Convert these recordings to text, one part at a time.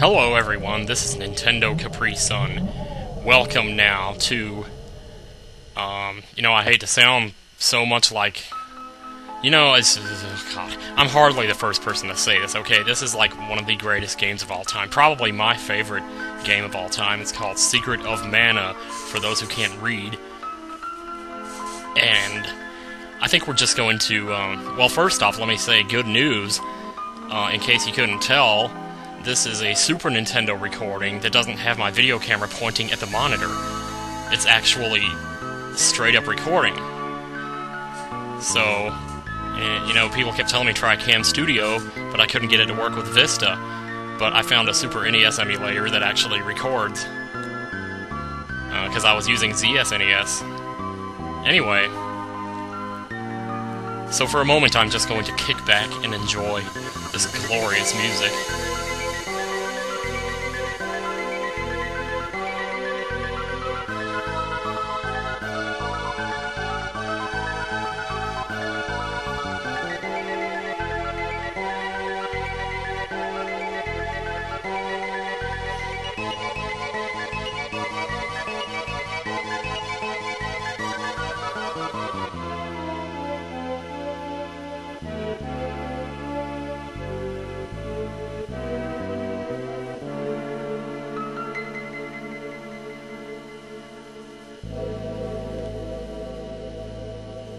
Hello everyone, this is Nintendo Capri Sun. Welcome now to, I hate to sound so much like, God, I'm hardly the first person to say this, okay? This is like one of the greatest games of all time. Probably my favorite game of all time. It's called Secret of Mana, for those who can't read. And I think we're just going to, well, first off, let me say good news. In case you couldn't tell, this is a Super Nintendo recording that doesn't have my video camera pointing at the monitor. It's actually straight up recording. So, people kept telling me try Cam Studio, but I couldn't get it to work with Vista. But I found a Super NES emulator that actually records. Because I was using ZSNES. Anyway. So for a moment I'm just going to kick back and enjoy this glorious music.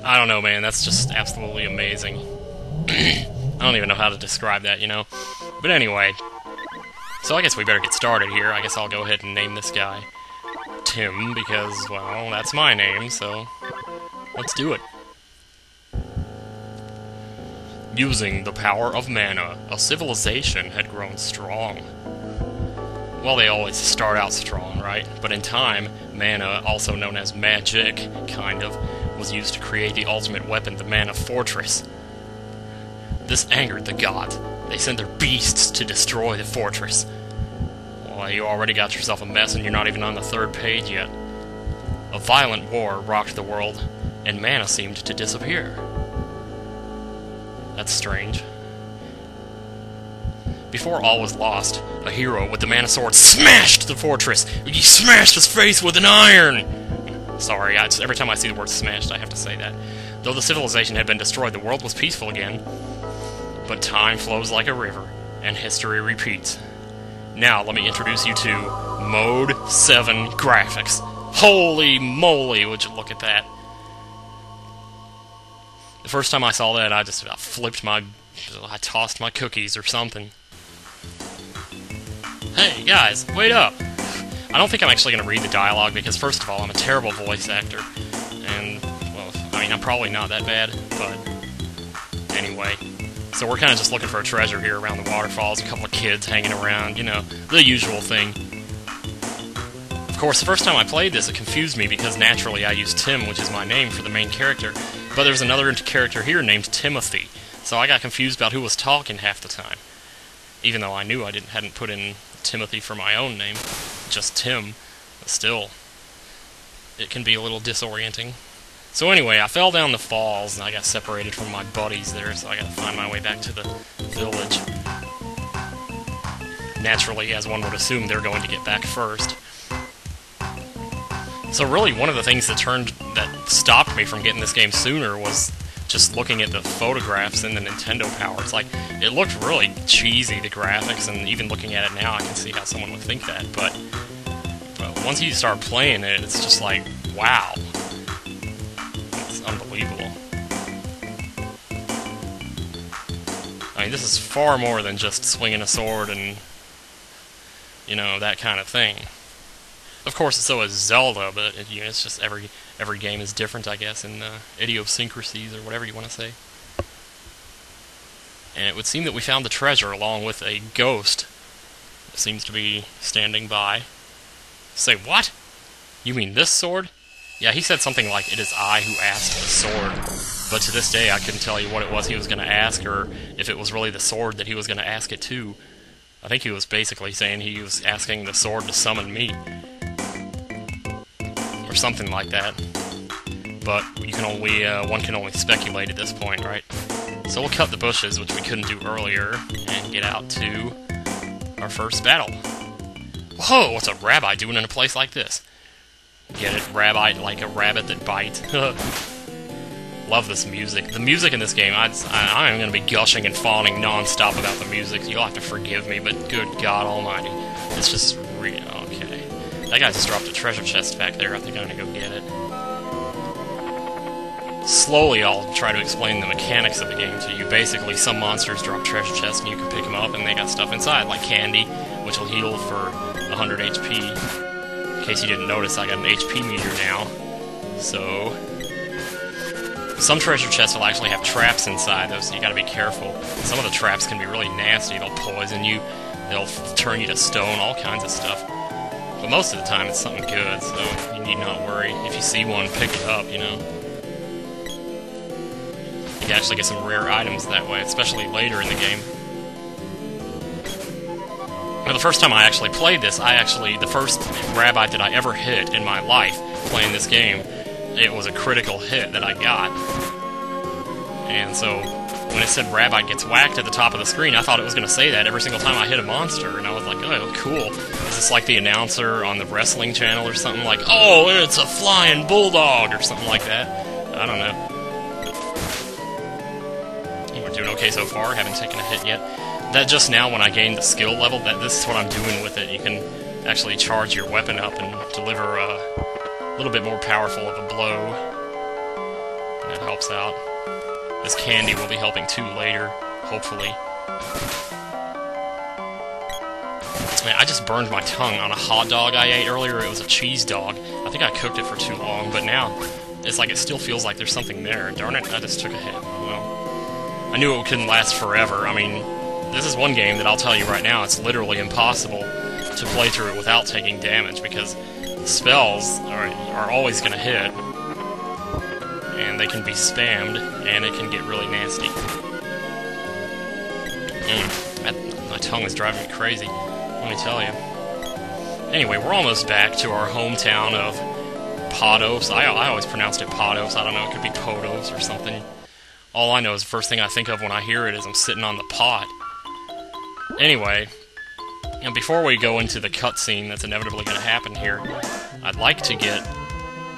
I don't know, man, that's just absolutely amazing. I don't even know how to describe that, But anyway, so I guess we better get started here. I guess I'll go ahead and name this guy Tim, because, well, that's my name, so let's do it. Using the power of mana, a civilization had grown strong. Well, they always start out strong, right? But in time, mana, also known as magic, was used to create the ultimate weapon, the Mana Fortress. This angered the gods. They sent their beasts to destroy the fortress. Well, you already got yourself a mess and you're not even on the third page yet. A violent war rocked the world, and mana seemed to disappear. That's strange. Before all was lost, a hero with the mana sword smashed the fortress! He smashed his face with an iron! Sorry, every time I see the word smashed, I have to say that. Though the civilization had been destroyed, the world was peaceful again. But time flows like a river, and history repeats. Now, let me introduce you to Mode 7 Graphics. Holy moly, would you look at that. The first time I saw that, I just I tossed my cookies or something. Hey, guys, wait up! I don't think I'm actually going to read the dialogue because, first of all, I'm a terrible voice actor. And, well, I'm probably not that bad, but anyway. So we're kind of just looking for a treasure here around the waterfalls, a couple of kids hanging around, the usual thing. Of course, the first time I played this, it confused me because naturally I used Tim, which is my name, for the main character. But there's another character here named Timothy, so I got confused about who was talking half the time. Even though I knew I hadn't put in Timothy for my own name, just Tim, but still, it can be a little disorienting. So anyway, I fell down the falls and I got separated from my buddies there, so I gotta find my way back to the village. Naturally, as one would assume, they're going to get back first. So really, one of the things that stopped me from getting this game sooner was just looking at the photographs in the Nintendo Power. It's like, it looked really cheesy, the graphics, and even looking at it now, I can see how someone would think that, but once you start playing it, it's just like, wow. It's unbelievable. This is far more than just swinging a sword and, that kind of thing. Of course, so is Zelda, but it's just every game is different, I guess, in idiosyncrasies, or whatever you want to say. And it would seem that we found the treasure along with a ghost that seems to be standing by. Say, what? You mean this sword? Yeah, he said something like, "It is I who asked the sword." But to this day, I couldn't tell you what it was he was going to ask, or if it was really the sword that he was going to ask it to. I think he was basically saying he was asking the sword to summon me. Or something like that. But one can only speculate at this point, right? So we'll cut the bushes, which we couldn't do earlier, and get out to our first battle. Whoa, what's a rabbi doing in a place like this? Get it? Rabbi, like a rabbit that bites. Love this music. The music in this game, I am going to be gushing and fawning non-stop about the music. You'll have to forgive me, but good God almighty. It's just real. Okay. That guy just dropped a treasure chest back there. I think I'm going to go get it. Slowly, I'll try to explain the mechanics of the game to you. Basically, some monsters drop treasure chests, and you can pick them up, and they got stuff inside, like candy, which will heal for 100 HP. In case you didn't notice, I got an HP meter now. So, some treasure chests will actually have traps inside, though, so you gotta be careful. Some of the traps can be really nasty. They'll poison you, they'll turn you to stone, all kinds of stuff. But most of the time, it's something good, so you need not worry. If you see one, pick it up, you know. You can actually get some rare items that way, especially later in the game. Now, the first time I actually played this, the first rabbi that I ever hit in my life playing this game, it was a critical hit that I got. And so, when it said rabbi gets whacked at the top of the screen, I thought it was going to say that every single time I hit a monster, and I was like, oh, cool. Is this like the announcer on the wrestling channel or something? Like, oh, it's a flying bulldog, or something like that. I don't know. We're doing okay so far, haven't taken a hit yet. That just now, when I gained the skill level, this is what I'm doing with it. You can actually charge your weapon up and deliver a little bit more powerful of a blow. And that helps out. This candy will be helping too later, hopefully. Man, I just burned my tongue on a hot dog I ate earlier. It was a cheese dog. I think I cooked it for too long, but now it's like it still feels like there's something there. Darn it, I just took a hit. Well, I knew it couldn't last forever. I mean, this is one game that I'll tell you right now, it's literally impossible to play through it without taking damage, because spells are always going to hit, and they can be spammed, and it can get really nasty. My tongue is driving me crazy, let me tell you. Anyway, we're almost back to our hometown of Podos. I always pronounced it Podos. I don't know, it could be Podos or something. All I know is the first thing I think of when I hear it is I'm sitting on the pot. Anyway, and before we go into the cutscene that's inevitably going to happen here, I'd like to get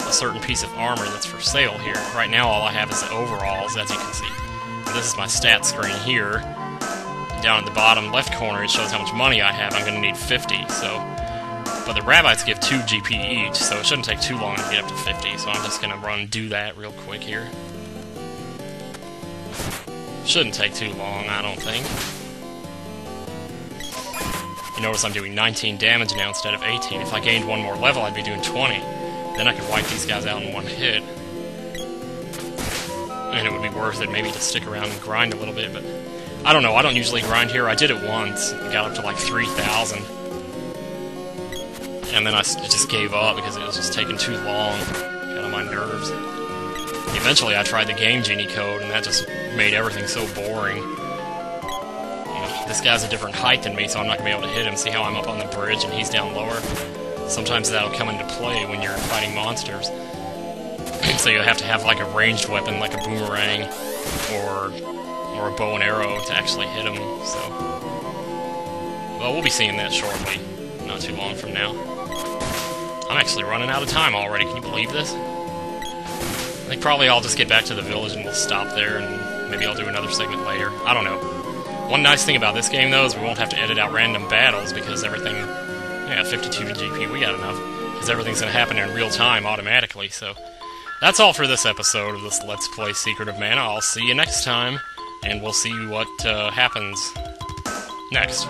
a certain piece of armor that's for sale here. Right now all I have is the overalls, as you can see. And this is my stat screen here. Down at the bottom left corner it shows how much money I have. I'm going to need 50, so... But the rabbis give 2 GP each, so it shouldn't take too long to get up to 50, so I'm just going to do that real quick here. Shouldn't take too long, I don't think. You notice I'm doing 19 damage now instead of 18. If I gained one more level, I'd be doing 20. Then I could wipe these guys out in one hit. And it would be worth it maybe to stick around and grind a little bit, but... I don't know, I don't usually grind here. I did it once. It got up to like 3,000. And then I just gave up because it was just taking too long. Got on my nerves. Eventually I tried the Game Genie code, and that just made everything so boring. This guy's a different height than me, so I'm not going to be able to hit him. See how I'm up on the bridge and he's down lower? Sometimes that'll come into play when you're fighting monsters. So you'll have to have like a ranged weapon, like a boomerang, or a bow and arrow to actually hit him, so... Well, we'll be seeing that shortly. Not too long from now. I'm actually running out of time already, can you believe this? I think probably I'll just get back to the village and we'll stop there, and maybe I'll do another segment later. I don't know. One nice thing about this game, though, is we won't have to edit out random battles, because everything... Yeah, 52 GP, we got enough. Because everything's going to happen in real time automatically, so... That's all for this episode of this Let's Play Secret of Mana. I'll see you next time, and we'll see what happens next.